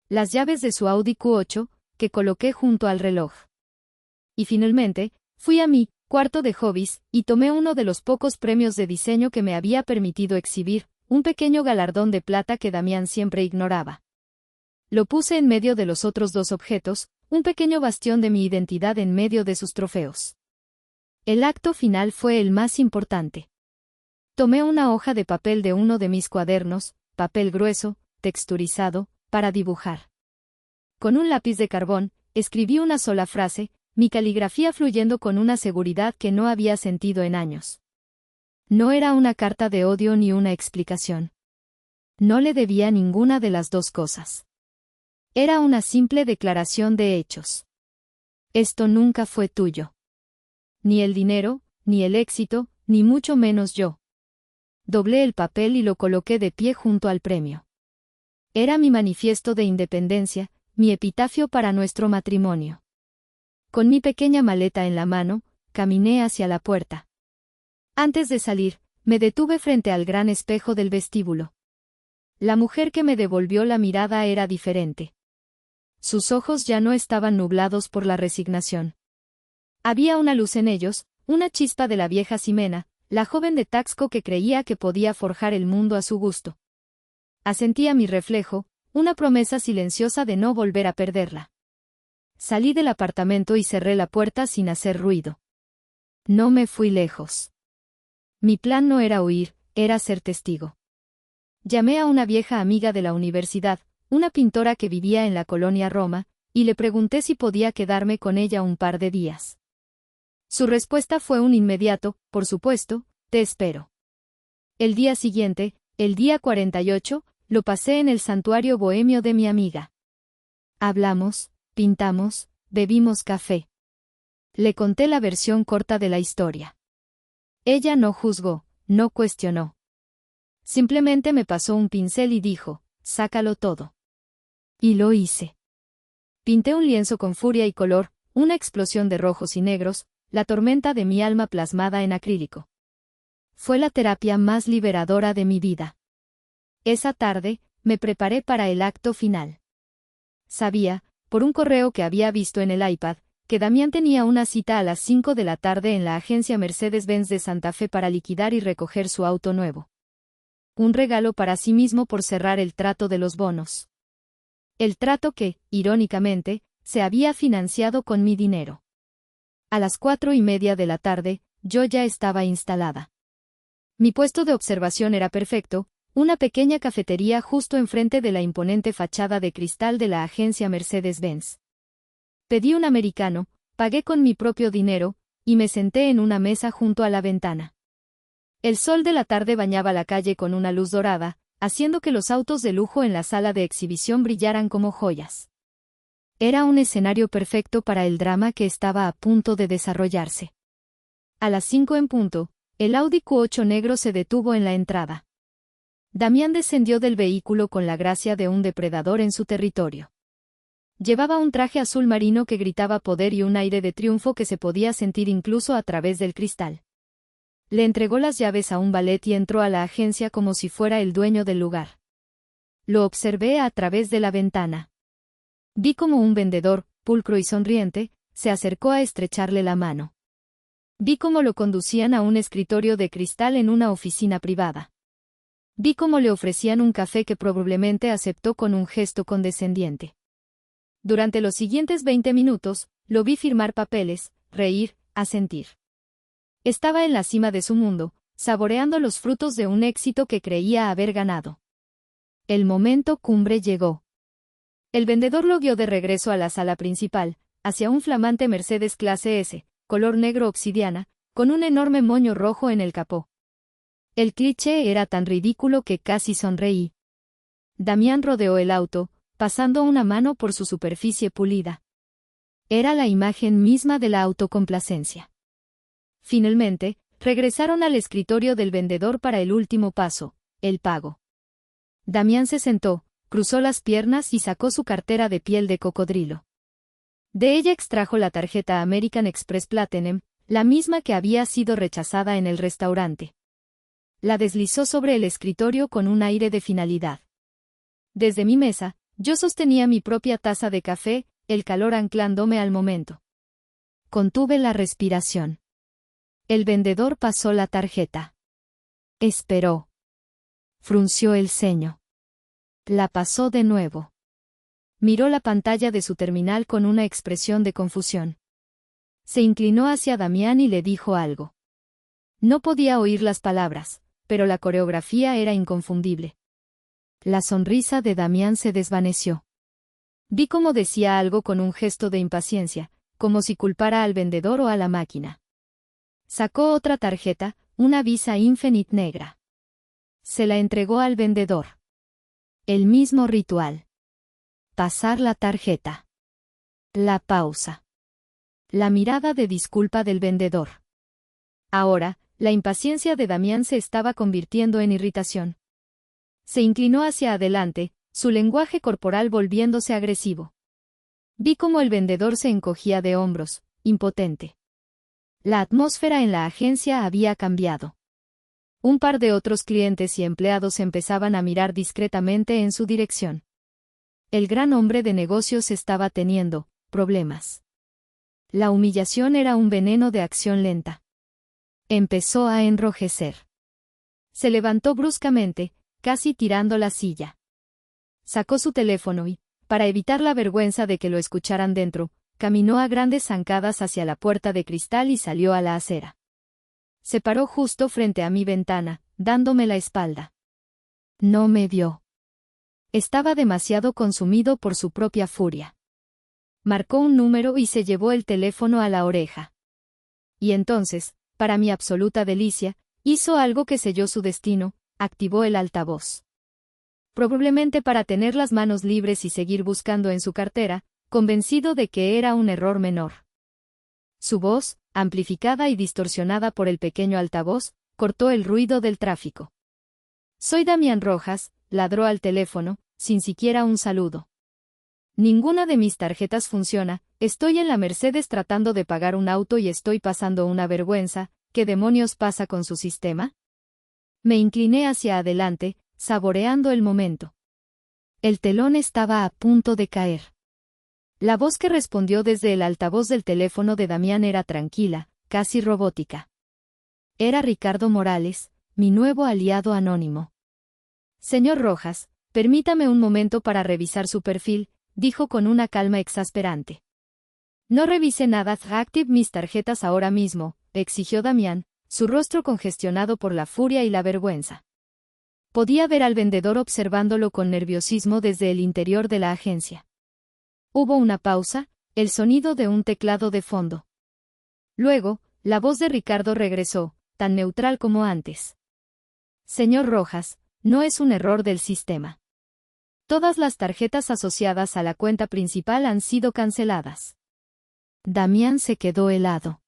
Las llaves de su Audi Q8, que coloqué junto al reloj. Y finalmente, fui a mi cuarto de hobbies y tomé uno de los pocos premios de diseño que me había permitido exhibir, un pequeño galardón de plata que Damián siempre ignoraba. Lo puse en medio de los otros dos objetos, un pequeño bastión de mi identidad en medio de sus trofeos. El acto final fue el más importante. Tomé una hoja de papel de uno de mis cuadernos, papel grueso, texturizado, para dibujar. Con un lápiz de carbón, escribí una sola frase, mi caligrafía fluyendo con una seguridad que no había sentido en años. No era una carta de odio ni una explicación. No le debía ninguna de las dos cosas. Era una simple declaración de hechos. Esto nunca fue tuyo. Ni el dinero, ni el éxito, ni mucho menos yo. Doblé el papel y lo coloqué de pie junto al premio. Era mi manifiesto de independencia, mi epitafio para nuestro matrimonio. Con mi pequeña maleta en la mano, caminé hacia la puerta. Antes de salir, me detuve frente al gran espejo del vestíbulo. La mujer que me devolvió la mirada era diferente. Sus ojos ya no estaban nublados por la resignación. Había una luz en ellos, una chispa de la vieja Ximena, la joven de Taxco que creía que podía forjar el mundo a su gusto. Asentí a mi reflejo, una promesa silenciosa de no volver a perderla. Salí del apartamento y cerré la puerta sin hacer ruido. No me fui lejos. Mi plan no era huir, era ser testigo. Llamé a una vieja amiga de la universidad, una pintora que vivía en la colonia Roma, y le pregunté si podía quedarme con ella un par de días. Su respuesta fue un inmediato, por supuesto, te espero. El día siguiente, el día 48, lo pasé en el santuario bohemio de mi amiga. Hablamos, pintamos, bebimos café. Le conté la versión corta de la historia. Ella no juzgó, no cuestionó. Simplemente me pasó un pincel y dijo, sácalo todo. Y lo hice. Pinté un lienzo con furia y color, una explosión de rojos y negros, la tormenta de mi alma plasmada en acrílico. Fue la terapia más liberadora de mi vida. Esa tarde, me preparé para el acto final. Sabía, por un correo que había visto en el iPad, que Damián tenía una cita a las 5 de la tarde en la agencia Mercedes-Benz de Santa Fe para liquidar y recoger su auto nuevo. Un regalo para sí mismo por cerrar el trato de los bonos. El trato que, irónicamente, se había financiado con mi dinero. A las 4:30 de la tarde, yo ya estaba instalada. Mi puesto de observación era perfecto, una pequeña cafetería justo enfrente de la imponente fachada de cristal de la agencia Mercedes-Benz. Pedí un americano, pagué con mi propio dinero, y me senté en una mesa junto a la ventana. El sol de la tarde bañaba la calle con una luz dorada, haciendo que los autos de lujo en la sala de exhibición brillaran como joyas. Era un escenario perfecto para el drama que estaba a punto de desarrollarse. A las 5 en punto, el Audi Q8 negro se detuvo en la entrada. Damián descendió del vehículo con la gracia de un depredador en su territorio. Llevaba un traje azul marino que gritaba poder y un aire de triunfo que se podía sentir incluso a través del cristal. Le entregó las llaves a un valet y entró a la agencia como si fuera el dueño del lugar. Lo observé a través de la ventana. Vi como un vendedor, pulcro y sonriente, se acercó a estrecharle la mano. Vi cómo lo conducían a un escritorio de cristal en una oficina privada. Vi cómo le ofrecían un café que probablemente aceptó con un gesto condescendiente. Durante los siguientes 20 minutos, lo vi firmar papeles, reír, asentir. Estaba en la cima de su mundo, saboreando los frutos de un éxito que creía haber ganado. El momento cumbre llegó. El vendedor lo guió de regreso a la sala principal, hacia un flamante Mercedes clase S, color negro obsidiana, con un enorme moño rojo en el capó. El cliché era tan ridículo que casi sonreí. Damián rodeó el auto, pasando una mano por su superficie pulida. Era la imagen misma de la autocomplacencia. Finalmente, regresaron al escritorio del vendedor para el último paso, el pago. Damián se sentó, cruzó las piernas y sacó su cartera de piel de cocodrilo. De ella extrajo la tarjeta American Express Platinum, la misma que había sido rechazada en el restaurante. La deslizó sobre el escritorio con un aire de finalidad. Desde mi mesa, yo sostenía mi propia taza de café, el calor anclándome al momento. Contuve la respiración. El vendedor pasó la tarjeta. Esperó. Frunció el ceño. La pasó de nuevo. Miró la pantalla de su terminal con una expresión de confusión. Se inclinó hacia Damián y le dijo algo. No podía oír las palabras, pero la coreografía era inconfundible. La sonrisa de Damián se desvaneció. Vi cómo decía algo con un gesto de impaciencia, como si culpara al vendedor o a la máquina. Sacó otra tarjeta, una Visa Infinite negra. Se la entregó al vendedor. El mismo ritual. Pasar la tarjeta. La pausa. La mirada de disculpa del vendedor. Ahora, la impaciencia de Damián se estaba convirtiendo en irritación. Se inclinó hacia adelante, su lenguaje corporal volviéndose agresivo. Vi cómo el vendedor se encogía de hombros, impotente. La atmósfera en la agencia había cambiado. Un par de otros clientes y empleados empezaban a mirar discretamente en su dirección. El gran hombre de negocios estaba teniendo problemas. La humillación era un veneno de acción lenta. Empezó a enrojecer. Se levantó bruscamente, casi tirando la silla. Sacó su teléfono y, para evitar la vergüenza de que lo escucharan dentro, caminó a grandes zancadas hacia la puerta de cristal y salió a la acera. Se paró justo frente a mi ventana, dándome la espalda. No me vio. Estaba demasiado consumido por su propia furia. Marcó un número y se llevó el teléfono a la oreja. Y entonces, para mi absoluta delicia, hizo algo que selló su destino, activó el altavoz. Probablemente para tener las manos libres y seguir buscando en su cartera, convencido de que era un error menor. Su voz, amplificada y distorsionada por el pequeño altavoz, cortó el ruido del tráfico. Soy Damián Rojas, ladró al teléfono, sin siquiera un saludo. Ninguna de mis tarjetas funciona, estoy en la Mercedes tratando de pagar un auto y estoy pasando una vergüenza, ¿qué demonios pasa con su sistema? Me incliné hacia adelante, saboreando el momento. El telón estaba a punto de caer. La voz que respondió desde el altavoz del teléfono de Damián era tranquila, casi robótica. Era Ricardo Morales, mi nuevo aliado anónimo. Señor Rojas, permítame un momento para revisar su perfil, dijo con una calma exasperante. No revise nada, active mis tarjetas ahora mismo, exigió Damián, su rostro congestionado por la furia y la vergüenza. Podía ver al vendedor observándolo con nerviosismo desde el interior de la agencia. Hubo una pausa, el sonido de un teclado de fondo. Luego, la voz de Ricardo regresó, tan neutral como antes. Señor Rojas, no es un error del sistema. Todas las tarjetas asociadas a la cuenta principal han sido canceladas. Damián se quedó helado.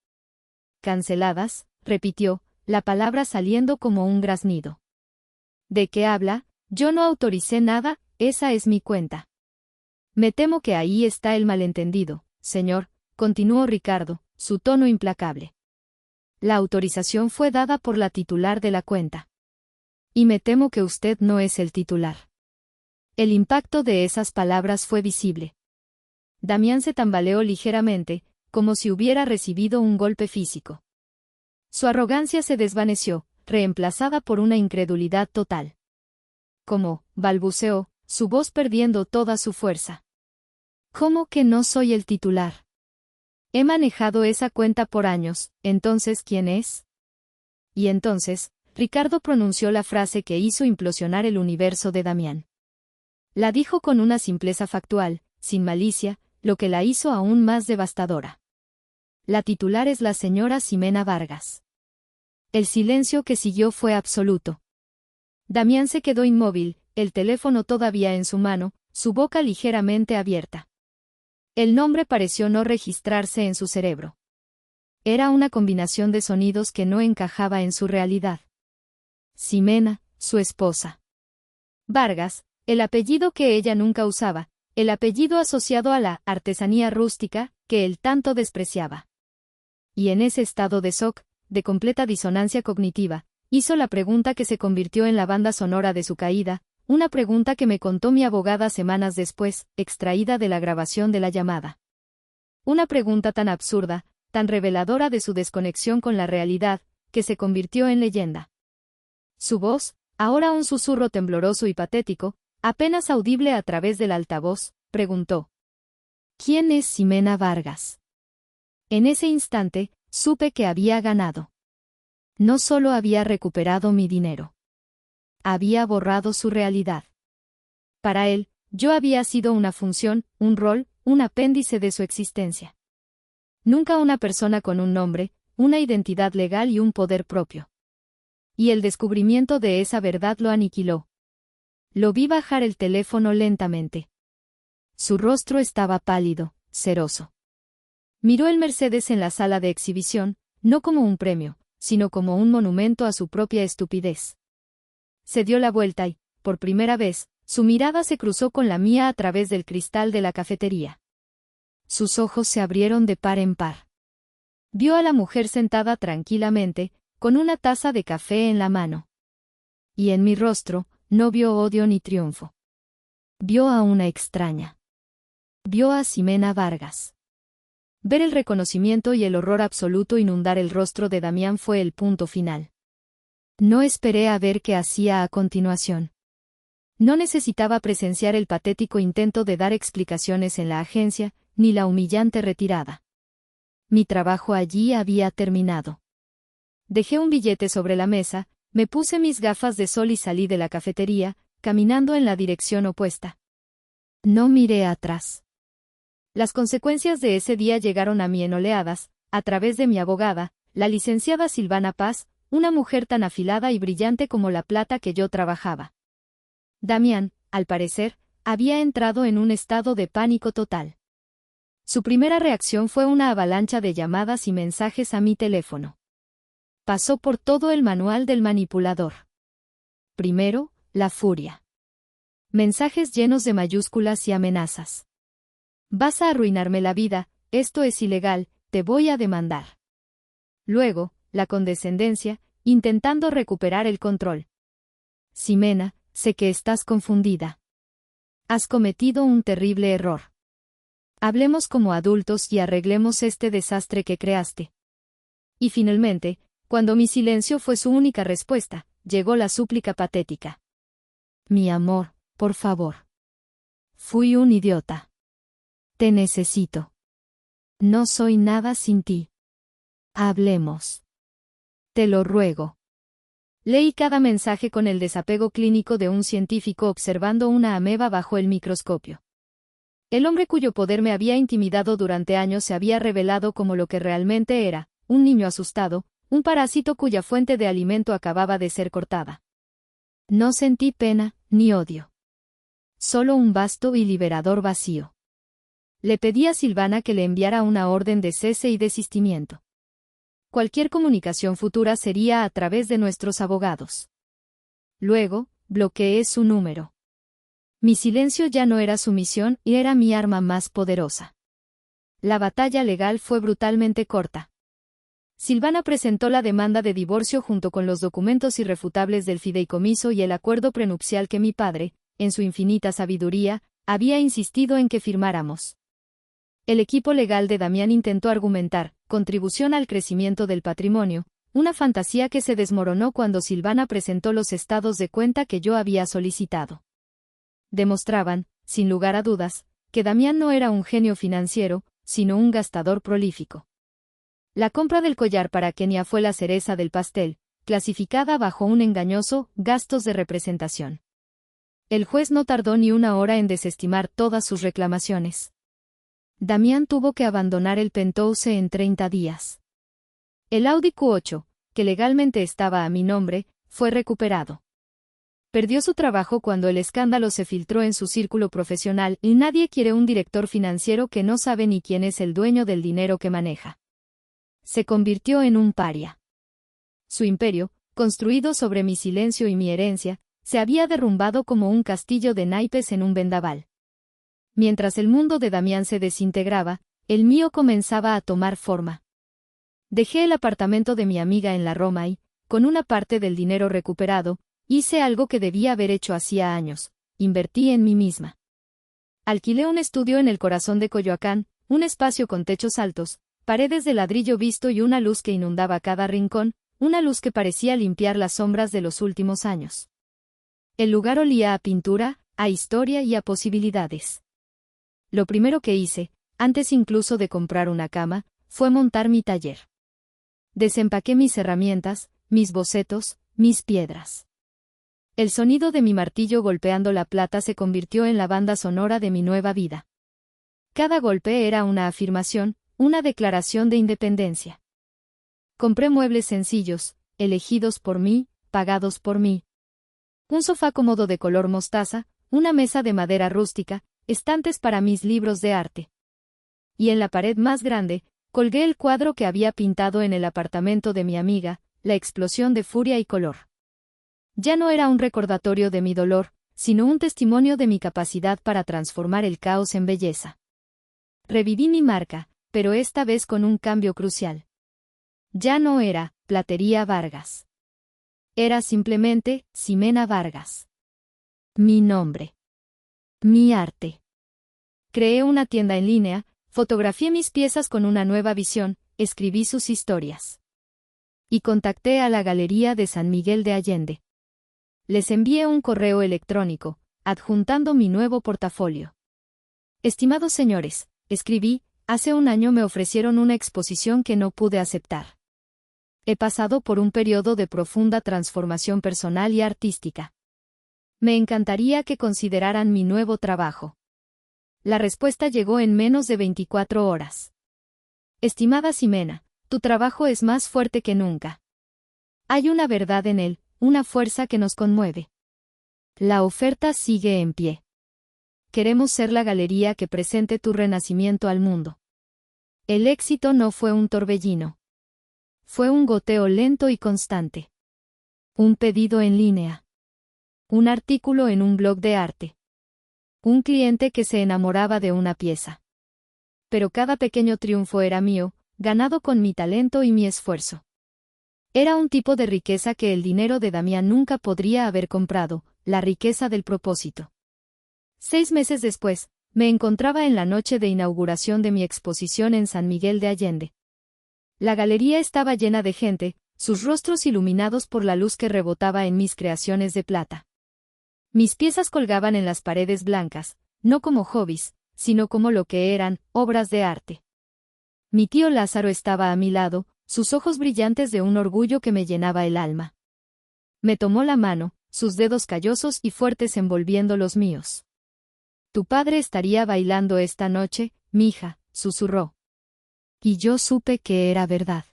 ¿Canceladas?, repitió, la palabra saliendo como un graznido. ¿De qué habla? Yo no autoricé nada, esa es mi cuenta. Me temo que ahí está el malentendido, señor, continuó Ricardo, su tono implacable. La autorización fue dada por la titular de la cuenta. Y me temo que usted no es el titular. El impacto de esas palabras fue visible. Damián se tambaleó ligeramente, como si hubiera recibido un golpe físico. Su arrogancia se desvaneció, reemplazada por una incredulidad total. ¿Cómo?, balbuceó, su voz perdiendo toda su fuerza. ¿Cómo que no soy el titular? He manejado esa cuenta por años, ¿entonces quién es? Y entonces, Ricardo pronunció la frase que hizo implosionar el universo de Damián. La dijo con una simpleza factual, sin malicia, lo que la hizo aún más devastadora. La titular es la señora Ximena Vargas. El silencio que siguió fue absoluto. Damián se quedó inmóvil, el teléfono todavía en su mano, su boca ligeramente abierta. El nombre pareció no registrarse en su cerebro. Era una combinación de sonidos que no encajaba en su realidad. Ximena, su esposa. Vargas, el apellido que ella nunca usaba, el apellido asociado a la artesanía rústica, que él tanto despreciaba. Y en ese estado de shock, de completa disonancia cognitiva, hizo la pregunta que se convirtió en la banda sonora de su caída, una pregunta que me contó mi abogada semanas después, extraída de la grabación de la llamada. Una pregunta tan absurda, tan reveladora de su desconexión con la realidad, que se convirtió en leyenda. Su voz, ahora un susurro tembloroso y patético, apenas audible a través del altavoz, preguntó: ¿Quién es Ximena Vargas? En ese instante, supe que había ganado. No solo había recuperado mi dinero. Había borrado su realidad. Para él, yo había sido una función, un rol, un apéndice de su existencia. Nunca una persona con un nombre, una identidad legal y un poder propio. Y el descubrimiento de esa verdad lo aniquiló. Lo vi bajar el teléfono lentamente. Su rostro estaba pálido, ceroso. Miró el Mercedes en la sala de exhibición, no como un premio, sino como un monumento a su propia estupidez. Se dio la vuelta y, por primera vez, su mirada se cruzó con la mía a través del cristal de la cafetería. Sus ojos se abrieron de par en par. Vio a la mujer sentada tranquilamente, con una taza de café en la mano. Y en mi rostro, no vio odio ni triunfo. Vio a una extraña. Vio a Ximena Vargas. Ver el reconocimiento y el horror absoluto inundar el rostro de Damián fue el punto final. No esperé a ver qué hacía a continuación. No necesitaba presenciar el patético intento de dar explicaciones en la agencia, ni la humillante retirada. Mi trabajo allí había terminado. Dejé un billete sobre la mesa, me puse mis gafas de sol y salí de la cafetería, caminando en la dirección opuesta. No miré atrás. Las consecuencias de ese día llegaron a mí en oleadas, a través de mi abogada, la licenciada Silvana Paz, una mujer tan afilada y brillante como la plata que yo trabajaba. Damián, al parecer, había entrado en un estado de pánico total. Su primera reacción fue una avalancha de llamadas y mensajes a mi teléfono. Pasó por todo el manual del manipulador. Primero, la furia. Mensajes llenos de mayúsculas y amenazas. Vas a arruinarme la vida, esto es ilegal, te voy a demandar. Luego, la condescendencia, intentando recuperar el control. Ximena, sé que estás confundida. Has cometido un terrible error. Hablemos como adultos y arreglemos este desastre que creaste. Y finalmente, cuando mi silencio fue su única respuesta, llegó la súplica patética. Mi amor, por favor. Fui un idiota. Te necesito. No soy nada sin ti. Hablemos. Te lo ruego. Leí cada mensaje con el desapego clínico de un científico observando una ameba bajo el microscopio. El hombre cuyo poder me había intimidado durante años se había revelado como lo que realmente era, un niño asustado, un parásito cuya fuente de alimento acababa de ser cortada. No sentí pena, ni odio. Solo un vasto y liberador vacío. Le pedí a Silvana que le enviara una orden de cese y desistimiento. Cualquier comunicación futura sería a través de nuestros abogados. Luego, bloqueé su número. Mi silencio ya no era sumisión y era mi arma más poderosa. La batalla legal fue brutalmente corta. Silvana presentó la demanda de divorcio junto con los documentos irrefutables del fideicomiso y el acuerdo prenupcial que mi padre, en su infinita sabiduría, había insistido en que firmáramos. El equipo legal de Damián intentó argumentar, contribución al crecimiento del patrimonio, una fantasía que se desmoronó cuando Silvana presentó los estados de cuenta que yo había solicitado. Demostraban, sin lugar a dudas, que Damián no era un genio financiero, sino un gastador prolífico. La compra del collar para Kenia fue la cereza del pastel, clasificada bajo un engañoso gastos de representación. El juez no tardó ni una hora en desestimar todas sus reclamaciones. Damián tuvo que abandonar el Penthouse en 30 días. El Audi Q8, que legalmente estaba a mi nombre, fue recuperado. Perdió su trabajo cuando el escándalo se filtró en su círculo profesional y nadie quiere un director financiero que no sabe ni quién es el dueño del dinero que maneja. Se convirtió en un paria. Su imperio, construido sobre mi silencio y mi herencia, se había derrumbado como un castillo de naipes en un vendaval. Mientras el mundo de Damián se desintegraba, el mío comenzaba a tomar forma. Dejé el apartamento de mi amiga en la Roma y, con una parte del dinero recuperado, hice algo que debía haber hecho hacía años: invertí en mí misma. Alquilé un estudio en el corazón de Coyoacán, un espacio con techos altos, paredes de ladrillo visto y una luz que inundaba cada rincón, una luz que parecía limpiar las sombras de los últimos años. El lugar olía a pintura, a historia y a posibilidades. Lo primero que hice, antes incluso de comprar una cama, fue montar mi taller. Desempaqué mis herramientas, mis bocetos, mis piedras. El sonido de mi martillo golpeando la plata se convirtió en la banda sonora de mi nueva vida. Cada golpe era una afirmación, una declaración de independencia. Compré muebles sencillos, elegidos por mí, pagados por mí. Un sofá cómodo de color mostaza, una mesa de madera rústica, estantes para mis libros de arte. Y en la pared más grande, colgué el cuadro que había pintado en el apartamento de mi amiga, La explosión de furia y color. Ya no era un recordatorio de mi dolor, sino un testimonio de mi capacidad para transformar el caos en belleza. Reviví mi marca, pero esta vez con un cambio crucial. Ya no era Platería Vargas. Era simplemente Ximena Vargas. Mi nombre. Mi arte. Creé una tienda en línea, fotografié mis piezas con una nueva visión, escribí sus historias. Y contacté a la Galería de San Miguel de Allende. Les envié un correo electrónico, adjuntando mi nuevo portafolio. Estimados señores, escribí, hace un año me ofrecieron una exposición que no pude aceptar. He pasado por un periodo de profunda transformación personal y artística. Me encantaría que consideraran mi nuevo trabajo. La respuesta llegó en menos de 24 horas. Estimada Ximena, tu trabajo es más fuerte que nunca. Hay una verdad en él, una fuerza que nos conmueve. La oferta sigue en pie. Queremos ser la galería que presente tu renacimiento al mundo. El éxito no fue un torbellino. Fue un goteo lento y constante. Un pedido en línea. Un artículo en un blog de arte. Un cliente que se enamoraba de una pieza. Pero cada pequeño triunfo era mío, ganado con mi talento y mi esfuerzo. Era un tipo de riqueza que el dinero de Damián nunca podría haber comprado, la riqueza del propósito. 6 meses después, me encontraba en la noche de inauguración de mi exposición en San Miguel de Allende. La galería estaba llena de gente, sus rostros iluminados por la luz que rebotaba en mis creaciones de plata. Mis piezas colgaban en las paredes blancas, no como hobbies, sino como lo que eran, obras de arte. Mi tío Lázaro estaba a mi lado, sus ojos brillantes de un orgullo que me llenaba el alma. Me tomó la mano, sus dedos callosos y fuertes envolviendo los míos. Tu padre estaría bailando esta noche, mija, susurró. Y yo supe que era verdad.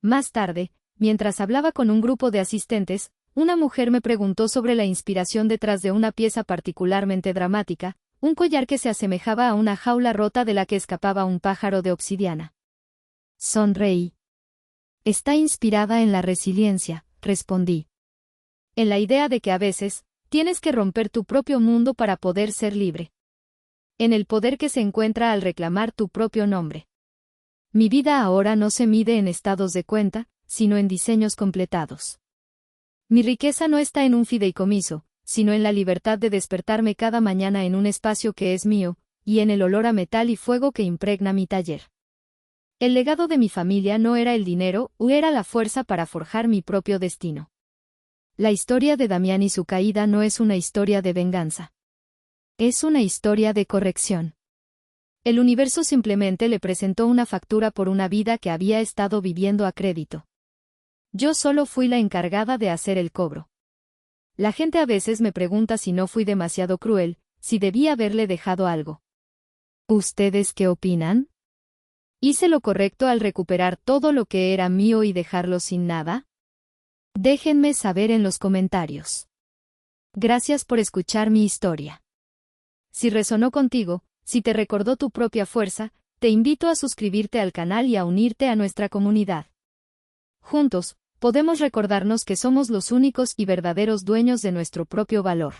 Más tarde, mientras hablaba con un grupo de asistentes, una mujer me preguntó sobre la inspiración detrás de una pieza particularmente dramática, un collar que se asemejaba a una jaula rota de la que escapaba un pájaro de obsidiana. Sonreí. Está inspirada en la resiliencia, respondí. En la idea de que a veces, tienes que romper tu propio mundo para poder ser libre. En el poder que se encuentra al reclamar tu propio nombre. Mi vida ahora no se mide en estados de cuenta, sino en diseños completados. Mi riqueza no está en un fideicomiso, sino en la libertad de despertarme cada mañana en un espacio que es mío, y en el olor a metal y fuego que impregna mi taller. El legado de mi familia no era el dinero, o era la fuerza para forjar mi propio destino. La historia de Damián y su caída no es una historia de venganza. Es una historia de corrección. El universo simplemente le presentó una factura por una vida que había estado viviendo a crédito. Yo solo fui la encargada de hacer el cobro. La gente a veces me pregunta si no fui demasiado cruel, si debí haberle dejado algo. ¿Ustedes qué opinan? ¿Hice lo correcto al recuperar todo lo que era mío y dejarlo sin nada? Déjenme saber en los comentarios. Gracias por escuchar mi historia. Si resonó contigo, si te recordó tu propia fuerza, te invito a suscribirte al canal y a unirte a nuestra comunidad. Juntos, podemos recordarnos que somos los únicos y verdaderos dueños de nuestro propio valor.